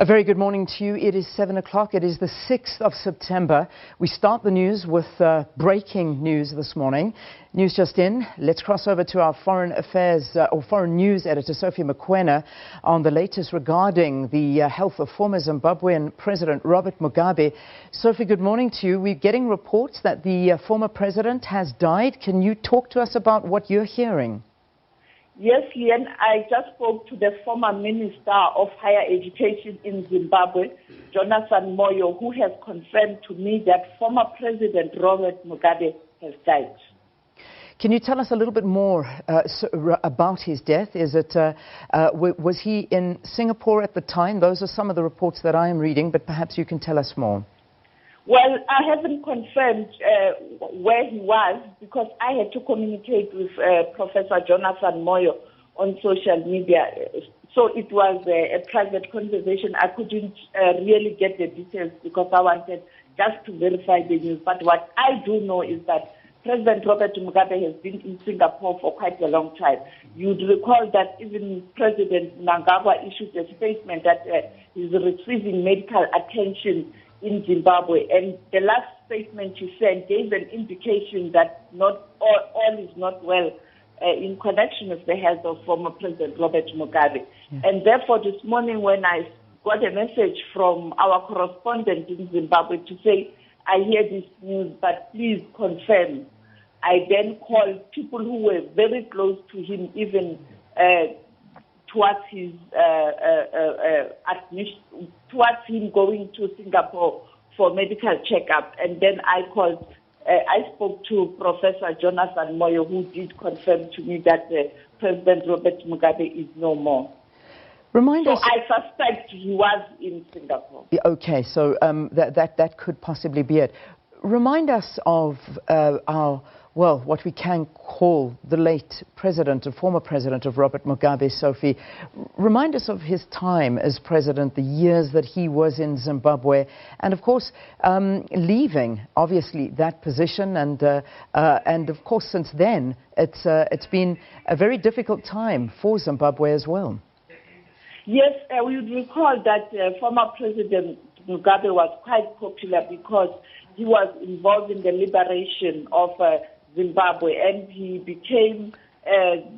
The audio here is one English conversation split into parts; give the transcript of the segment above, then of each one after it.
A very good morning to you. It is 7 o'clock. It is the 6th of September. We start the news with breaking news this morning. News just in. Let's cross over to our foreign affairs or foreign news editor, Sophie Mokoena, on the latest regarding the health of former Zimbabwean President Robert Mugabe. Sophie, good morning to you. We're getting reports that the former president has died. Can you talk to us about what you're hearing? Yes, Leanne, I just spoke to the former Minister of Higher Education in Zimbabwe, Jonathan Moyo, who has confirmed to me that former President Robert Mugabe has died. Can you tell us a little bit more about his death? Was he in Singapore at the time? Those are some of the reports that I am reading, but perhaps you can tell us more. Well, I haven't confirmed where he was because I had to communicate with Professor Jonathan Moyo on social media. So it was a private conversation. I couldn't really get the details because I wanted just to verify the news. But what I do know is that President Robert Mugabe has been in Singapore for quite a long time. You'd recall that even President Mnangagwa issued a statement that he's receiving medical attention in Zimbabwe, and the last statement he sent gave an indication that not all is not well in connection with the health of former President Robert Mugabe. Yeah. And therefore, this morning when I got a message from our correspondent in Zimbabwe to say, I hear this news, but please confirm, I then called people who were very close to him, even towards his admission, towards him going to Singapore for medical checkup. And then I spoke to Professor Jonathan Moyo, who did confirm to me that President Robert Mugabe is no more. Remind us. I suspect he was in Singapore. Okay, so that could possibly be it. Remind us of what we can call the late president and former president of Robert Mugabe, Sophie. Remind us of his time as president, the years that he was in Zimbabwe, and of course, leaving, obviously, that position. And of course, since then, it's been a very difficult time for Zimbabwe as well. Yes, we would recall that former President Mugabe was quite popular because he was involved in the liberation of Zimbabwe, and he became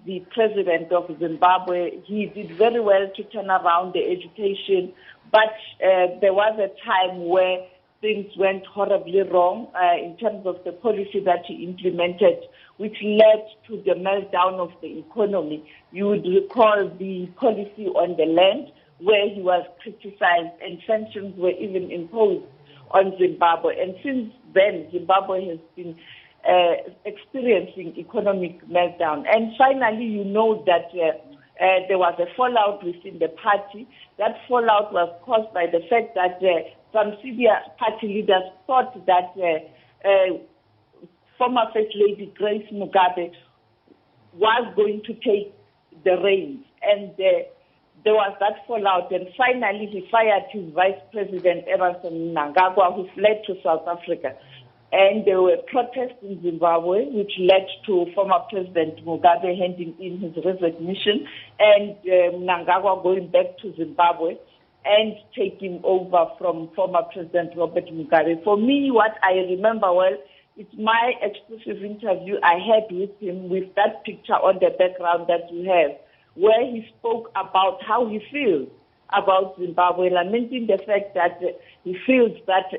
the president of Zimbabwe. He did very well to turn around the education, but there was a time where things went horribly wrong in terms of the policy that he implemented, which led to the meltdown of the economy. You would recall the policy on the land, where he was criticized and sanctions were even imposed on Zimbabwe. And since then, Zimbabwe has been experiencing economic meltdown. And finally, you know that there was a fallout within the party. That fallout was caused by the fact that some senior party leaders thought that former First Lady Grace Mugabe was going to take the reins. And there was that fallout, and finally he fired his vice president, Emmerson Mnangagwa, who fled to South Africa. And there were protests in Zimbabwe, which led to former President Mugabe handing in his resignation and Mnangagwa going back to Zimbabwe and taking over from former President Robert Mugabe. For me, what I remember well, it's my exclusive interview I had with him with that picture on the background that you have, where he spoke about how he feels about Zimbabwe, lamenting the fact that he feels that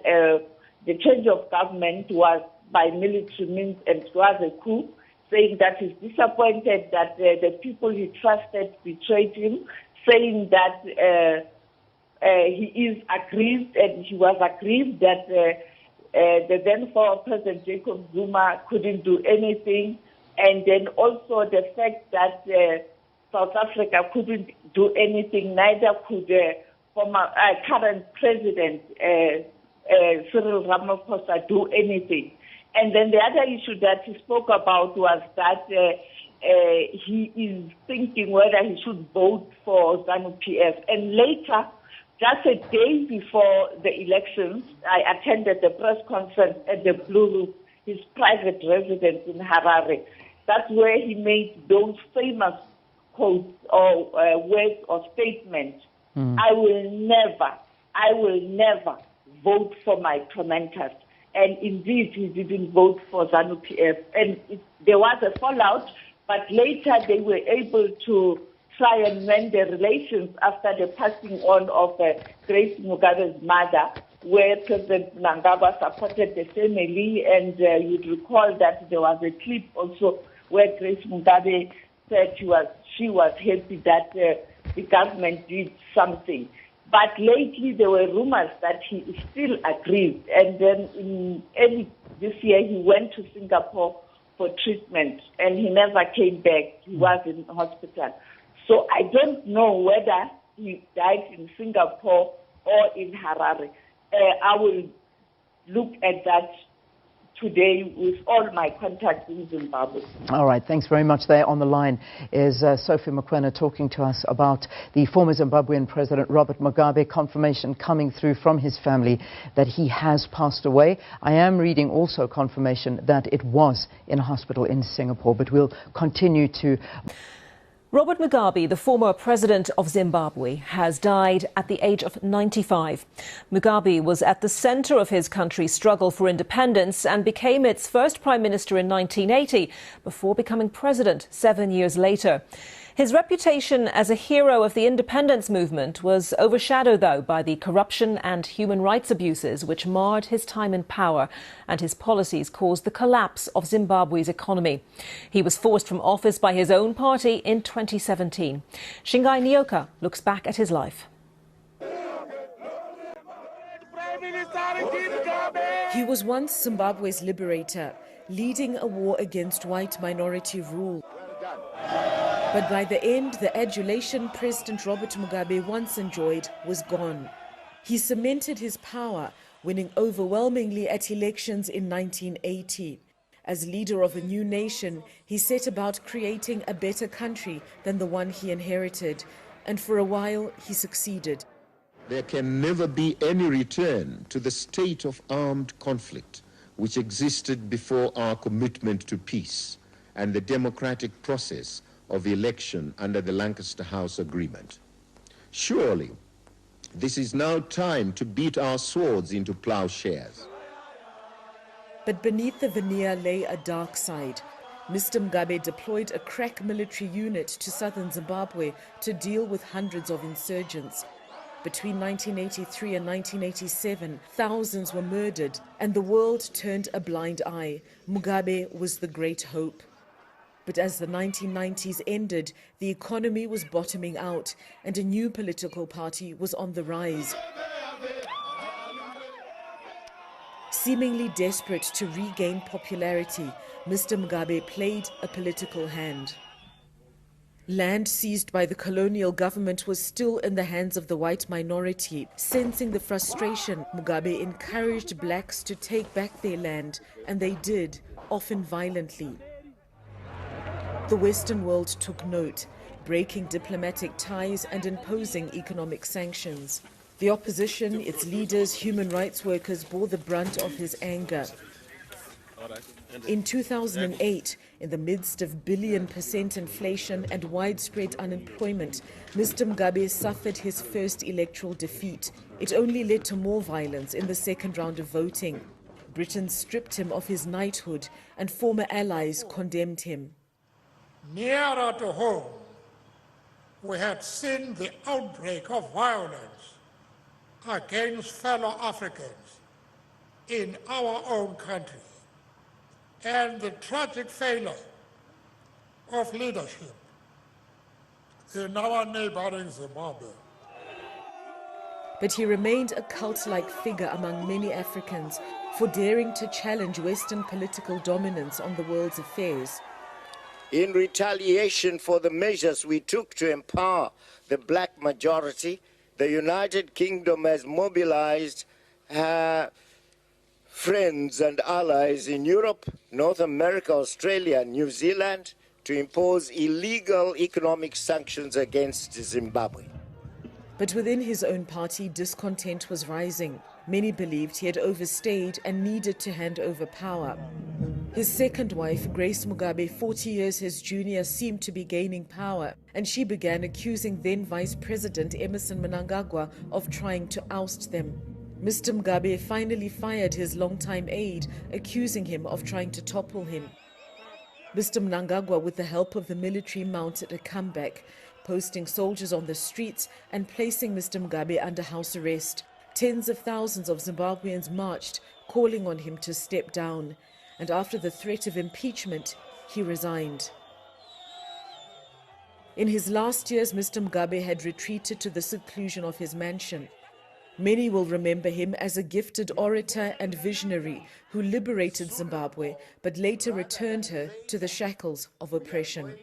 the change of government was by military means and it was a coup, saying that he's disappointed that the people he trusted betrayed him, saying that he is aggrieved, and he was aggrieved that the then former President Jacob Zuma couldn't do anything, and then also the fact that South Africa couldn't do anything, neither could former current president Cyril Ramaphosa do anything. And then the other issue that he spoke about was that he is thinking whether he should vote for ZANU-PF. And later, just a day before the elections, I attended the press conference at the Blue Roof, his private residence in Harare. That's where he made those famous quotes or words or statements I will never vote for my tormentors. And indeed, he didn't vote for ZANU-PF. And there was a fallout, but later they were able to try and mend their relations after the passing on of Grace Mugabe's mother, where President Mnangagwa supported the family. And you'd recall that there was a clip also where Grace Mugabe said she was happy that the government did something. But lately there were rumors that he still agreed. And then in early this year he went to Singapore for treatment and he never came back. He was in hospital. So I don't know whether he died in Singapore or in Harare. I will look at that today with all my contacts in Zimbabwe. All right, thanks very much. There on the line is Sophie Mokoena talking to us about the former Zimbabwean President Robert Mugabe. Confirmation coming through from his family that he has passed away. I am reading also confirmation that it was in a hospital in Singapore, but we'll continue to... Robert Mugabe, the former president of Zimbabwe, has died at the age of 95. Mugabe was at the centre of his country's struggle for independence and became its first prime minister in 1980, before becoming president 7 years later. His reputation as a hero of the independence movement was overshadowed, though, by the corruption and human rights abuses which marred his time in power, and his policies caused the collapse of Zimbabwe's economy. He was forced from office by his own party in 2017. Shingai Nyoka looks back at his life. He was once Zimbabwe's liberator, leading a war against white minority rule. But by the end, the adulation President Robert Mugabe once enjoyed was gone. He cemented his power, winning overwhelmingly at elections in 1980. As leader of a new nation, he set about creating a better country than the one he inherited. And for a while, he succeeded. There can never be any return to the state of armed conflict which existed before our commitment to peace and the democratic process of election under the Lancaster House Agreement. Surely, this is now time to beat our swords into plowshares. But beneath the veneer lay a dark side. Mr. Mugabe deployed a crack military unit to southern Zimbabwe to deal with hundreds of insurgents. Between 1983 and 1987, thousands were murdered, and the world turned a blind eye. Mugabe was the great hope. But as the 1990s ended, the economy was bottoming out and a new political party was on the rise. Seemingly desperate to regain popularity, Mr. Mugabe played a political hand. Land seized by the colonial government was still in the hands of the white minority. Sensing the frustration, Mugabe encouraged blacks to take back their land, and they did, often violently. The Western world took note, breaking diplomatic ties and imposing economic sanctions. The opposition, its leaders, human rights workers bore the brunt of his anger. In 2008, in the midst of billion% inflation and widespread unemployment, Mr. Mugabe suffered his first electoral defeat. It only led to more violence in the second round of voting. Britain stripped him of his knighthood and former allies condemned him. Nearer to home, we had seen the outbreak of violence against fellow Africans in our own country, and the tragic failure of leadership in our neighboring Zimbabwe. But he remained a cult-like figure among many Africans for daring to challenge Western political dominance on the world's affairs. In retaliation for the measures we took to empower the black majority, the United Kingdom has mobilized her friends and allies in Europe, North America, Australia, and New Zealand to impose illegal economic sanctions against Zimbabwe. But within his own party, discontent was rising. Many believed he had overstayed and needed to hand over power. His second wife, Grace Mugabe, 40 years his junior, seemed to be gaining power, and she began accusing then Vice President Emmerson Mnangagwa of trying to oust them. Mr. Mugabe finally fired his longtime aide, accusing him of trying to topple him. Mr. Mnangagwa, with the help of the military, mounted a comeback, posting soldiers on the streets and placing Mr. Mugabe under house arrest. Tens of thousands of Zimbabweans marched, calling on him to step down. And after the threat of impeachment, he resigned. In his last years, Mr. Mugabe had retreated to the seclusion of his mansion. Many will remember him as a gifted orator and visionary who liberated Zimbabwe, but later returned her to the shackles of oppression.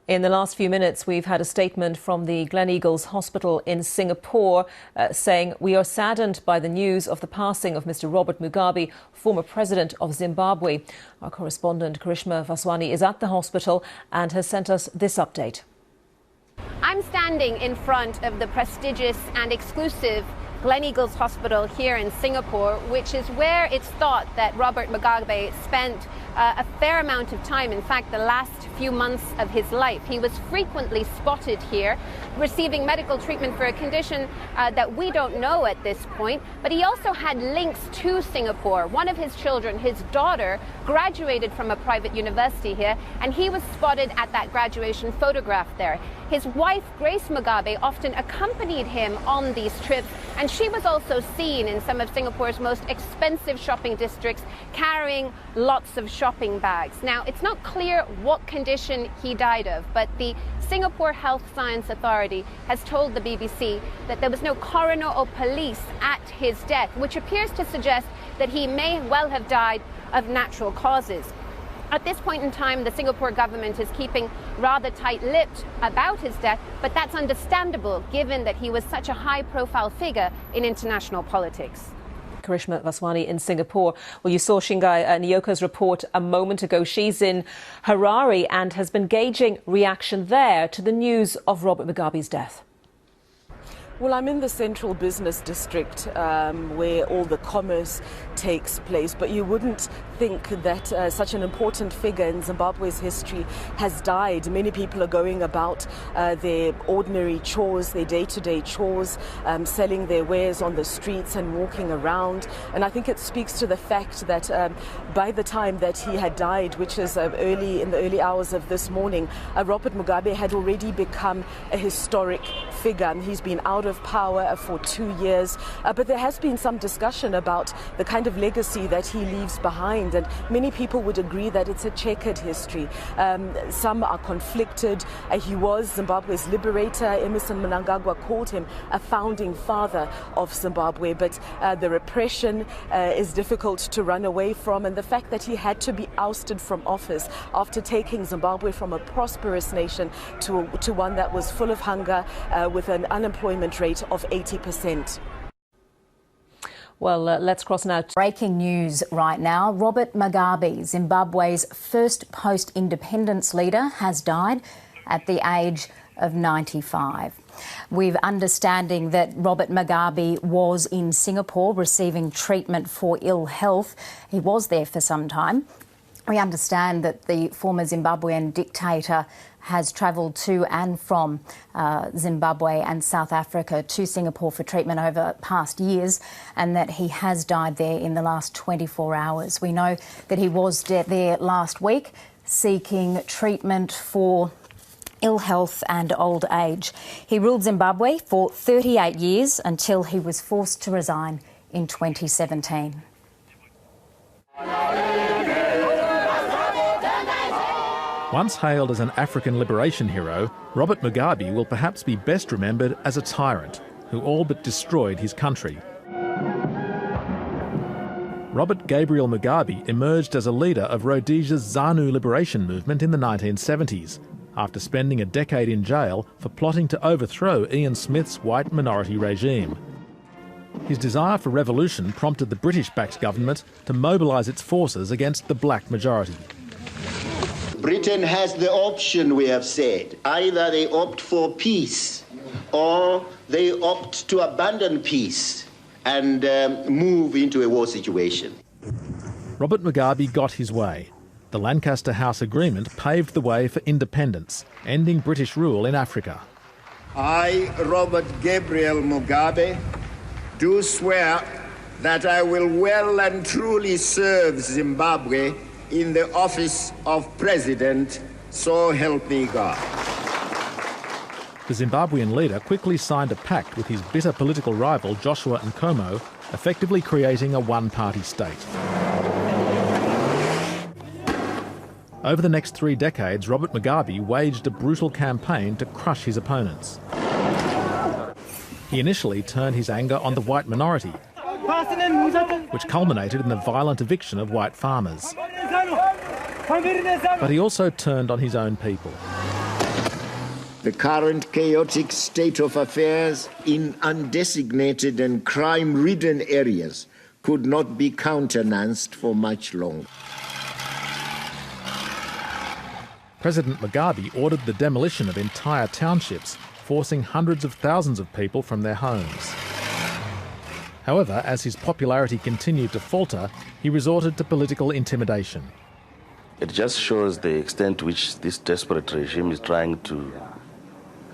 In the last few minutes, we've had a statement from the Gleneagles Hospital in Singapore saying, "We are saddened by the news of the passing of Mr. Robert Mugabe, former president of Zimbabwe." Our correspondent Karishma Vaswani is at the hospital and has sent us this update. I'm standing in front of the prestigious and exclusive Gleneagles Hospital here in Singapore, which is where it's thought that Robert Mugabe spent a fair amount of time, in fact the last few months of his life. He was frequently spotted here receiving medical treatment for a condition that we don't know at this point, but he also had links to Singapore. One of his children, his daughter, graduated from a private university here, and he was spotted at that graduation photograph there. His wife, Grace Mugabe, often accompanied him on these trips, and she was also seen in some of Singapore's most expensive shopping districts carrying lots of shopping bags. Now, it's not clear what condition he died of, but the Singapore Health Science Authority has told the BBC that there was no coroner or police at his death, which appears to suggest that he may well have died of natural causes. At this point in time, the Singapore government is keeping rather tight-lipped about his death, but that's understandable given that he was such a high-profile figure in international politics. Karishma Vaswani in Singapore. Well, you saw Shingai Nyoka's report a moment ago. She's in Harare and has been gauging reaction there to the news of Robert Mugabe's death. Well, I'm in the central business district where all the commerce takes place, but you wouldn't think that such an important figure in Zimbabwe's history has died. Many people are going about their ordinary chores, their day-to-day chores, selling their wares on the streets and walking around. And I think it speaks to the fact that by the time that he had died, which is in the early hours of this morning, Robert Mugabe had already become a historic figure. He's been out of power for 2 years, but there has been some discussion about the kind of legacy that he leaves behind, and many people would agree that it's a checkered history. Some are conflicted. He was Zimbabwe's liberator. Emmerson Mnangagwa called him a founding father of Zimbabwe, but the repression is difficult to run away from, and the fact that he had to be ousted from office after taking Zimbabwe from a prosperous nation to one that was full of hunger with an unemployment rate of 80%. Well, let's cross now. Breaking news right now. Robert Mugabe, Zimbabwe's first post-independence leader, has died at the age of 95. We've understanding that Robert Mugabe was in Singapore receiving treatment for ill health. He was there for some time. We understand that the former Zimbabwean dictator has travelled to and from Zimbabwe and South Africa to Singapore for treatment over past years, and that he has died there in the last 24 hours. We know that he was there last week seeking treatment for ill health and old age. He ruled Zimbabwe for 38 years until he was forced to resign in 2017. Once hailed as an African liberation hero, Robert Mugabe will perhaps be best remembered as a tyrant who all but destroyed his country. Robert Gabriel Mugabe emerged as a leader of Rhodesia's ZANU liberation movement in the 1970s, after spending a decade in jail for plotting to overthrow Ian Smith's white minority regime. His desire for revolution prompted the British-backed government to mobilise its forces against the black majority. Britain has the option, we have said. Either they opt for peace or they opt to abandon peace and move into a war situation. Robert Mugabe got his way. The Lancaster House Agreement paved the way for independence, ending British rule in Africa. I, Robert Gabriel Mugabe, do swear that I will well and truly serve Zimbabwe in the office of President, so help me God. The Zimbabwean leader quickly signed a pact with his bitter political rival Joshua Nkomo, effectively creating a one-party state. Over the next 3 decades, Robert Mugabe waged a brutal campaign to crush his opponents. He initially turned his anger on the white minority, which culminated in the violent eviction of white farmers. But he also turned on his own people. The current chaotic state of affairs in undesignated and crime-ridden areas could not be countenanced for much longer. President Mugabe ordered the demolition of entire townships, forcing hundreds of thousands of people from their homes. However, as his popularity continued to falter, he resorted to political intimidation. It just shows the extent to which this desperate regime is trying to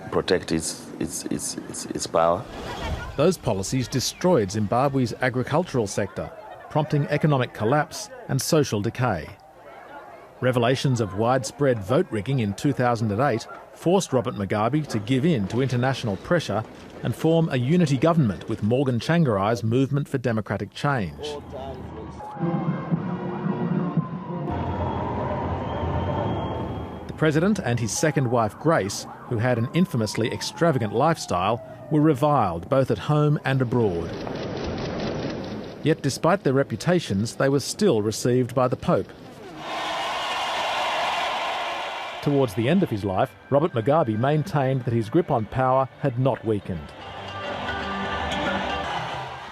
protect its power. Those policies destroyed Zimbabwe's agricultural sector, prompting economic collapse and social decay. Revelations of widespread vote rigging in 2008 forced Robert Mugabe to give in to international pressure and form a unity government with Morgan Tsvangirai's Movement for Democratic Change. The president and his second wife Grace, who had an infamously extravagant lifestyle, were reviled both at home and abroad. Yet despite their reputations, they were still received by the Pope. Towards the end of his life, Robert Mugabe maintained that his grip on power had not weakened.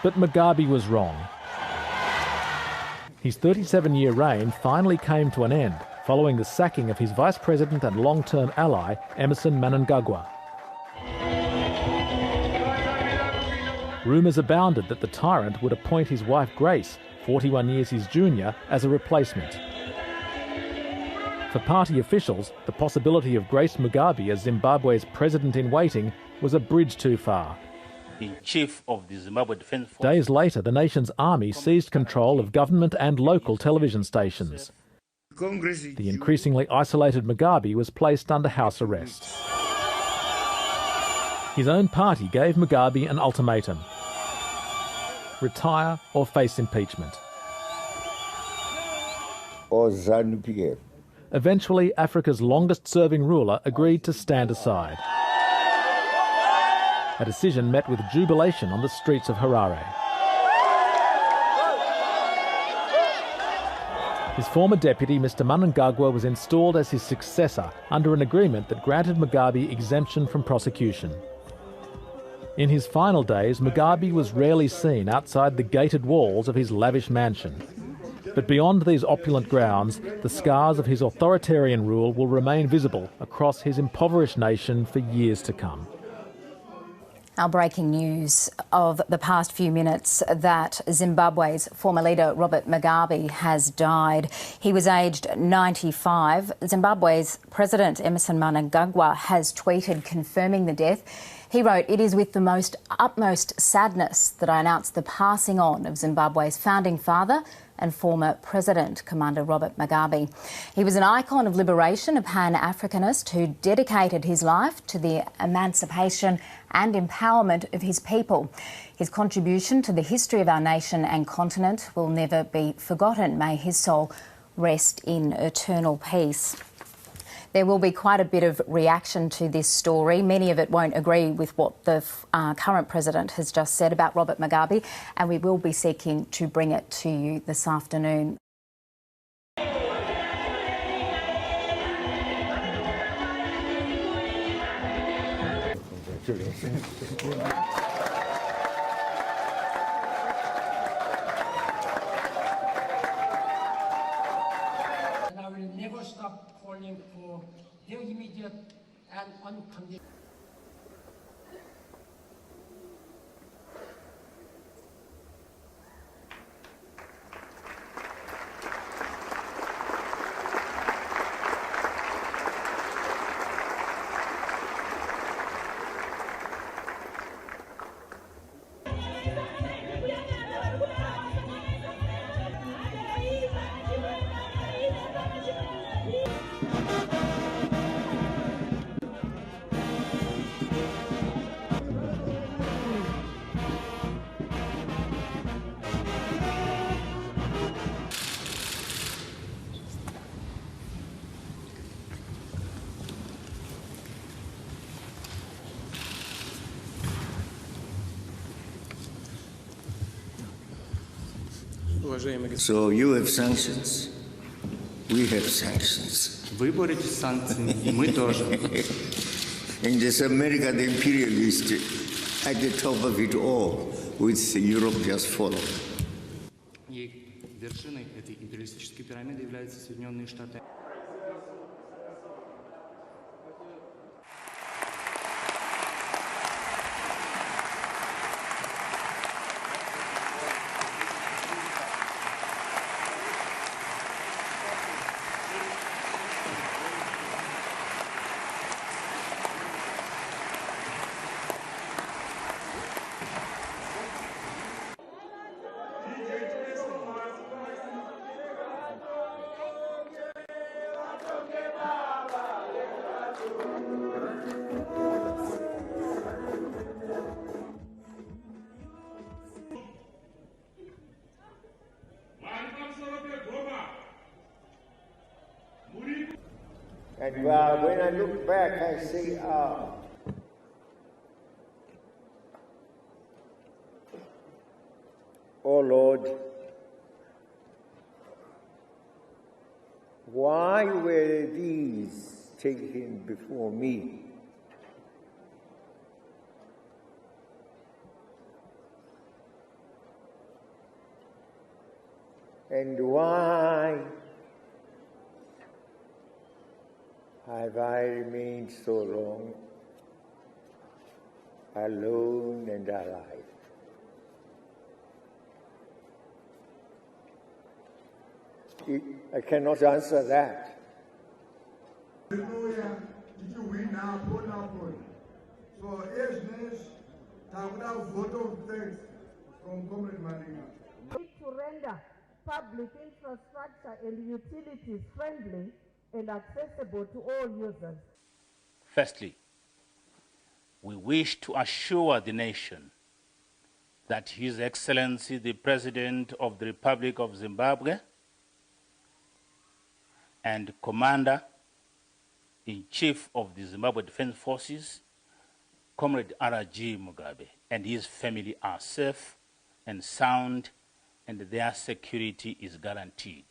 But Mugabe was wrong. His 37-year reign finally came to an end following the sacking of his vice president and long-term ally, Emmerson Mnangagwa. Rumours abounded that the tyrant would appoint his wife Grace, 41 years his junior, as a replacement. For party officials, the possibility of Grace Mugabe as Zimbabwe's president-in-waiting was a bridge too far. The chief of the Zimbabwe Defence Force. Days later, the nation's army seized control of government and local television stations. The increasingly isolated Mugabe was placed under house arrest. His own party gave Mugabe an ultimatum: retire or face impeachment. Eventually, Africa's longest-serving ruler agreed to stand aside. A decision met with jubilation on the streets of Harare. His former deputy, Mr. Mnangagwa, was installed as his successor under an agreement that granted Mugabe exemption from prosecution. In his final days, Mugabe was rarely seen outside the gated walls of his lavish mansion. But beyond these opulent grounds, the scars of his authoritarian rule will remain visible across his impoverished nation for years to come. Our breaking news of the past few minutes that Zimbabwe's former leader Robert Mugabe has died. He was aged 95. Zimbabwe's President Emmerson Mnangagwa has tweeted confirming the death. He wrote, "It is with the utmost sadness that I announce the passing on of Zimbabwe's founding father and former President, Commander Robert Mugabe. He was an icon of liberation, a Pan-Africanist who dedicated his life to the emancipation and empowerment of his people. His contribution to the history of our nation and continent will never be forgotten. May his soul rest in eternal peace." There will be quite a bit of reaction to this story. Many of it won't agree with what the current president has just said about Robert Mugabe, and we will be seeking to bring it to you this afternoon. And I will never stop calling for their immediate and unconditional. So you have sanctions. We have sanctions. Вы боретесь с санкциями, и мы тоже. In this America, the imperialist at the top of it all, with Europe just following. И вершиной этой империалистической пирамиды являются Соединенные Штаты. And when I look back, I say, oh Lord, why were these taken before me? And why have I remained so long alone and alive? I cannot answer that. Hallelujah. Did you win now? So, as news, I would have vote of thanks from Comrade Malinga. To render public infrastructure and utilities friendly and accessible to all users. Firstly, we wish to assure the nation that His Excellency the President of the Republic of Zimbabwe and Commander-in-Chief of the Zimbabwe Defense Forces, Comrade R.G. Mugabe, and his family are safe and sound, and their security is guaranteed.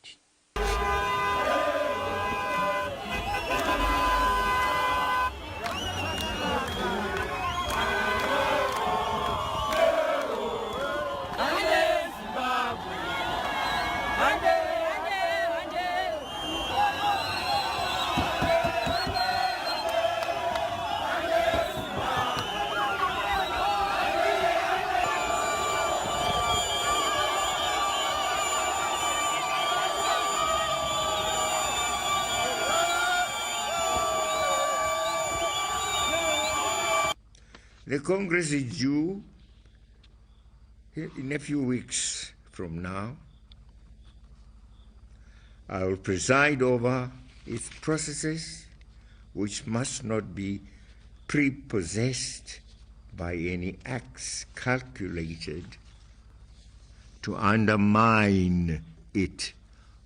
The Congress is due in a few weeks from now. I will preside over its processes, which must not be prepossessed by any acts calculated to undermine it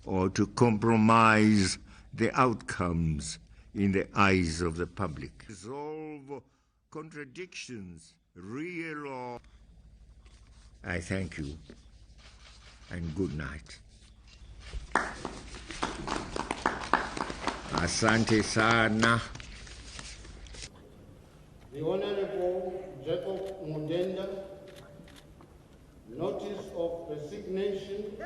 or to compromise the outcomes in the eyes of the public. Resolve contradictions, real or... I thank you, and good night. Asante sana. The Honorable Jacob Mudenda, notice of resignation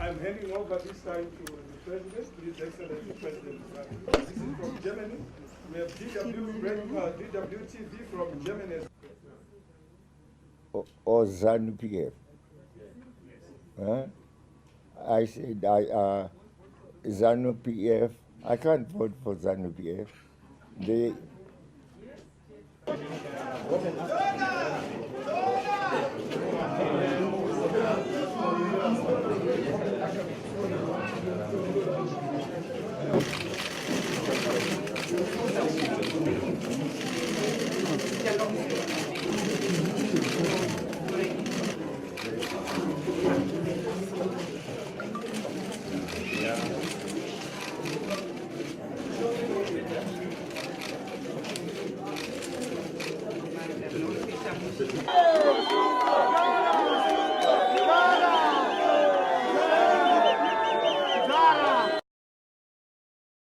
I'm handing over this time to the President, His Excellency President Mugabe. This is from Germany. We have DWTV from Germany. Or ZANU-PF. Huh? I said ZANU-PF. I can't vote for ZANU-PF. They...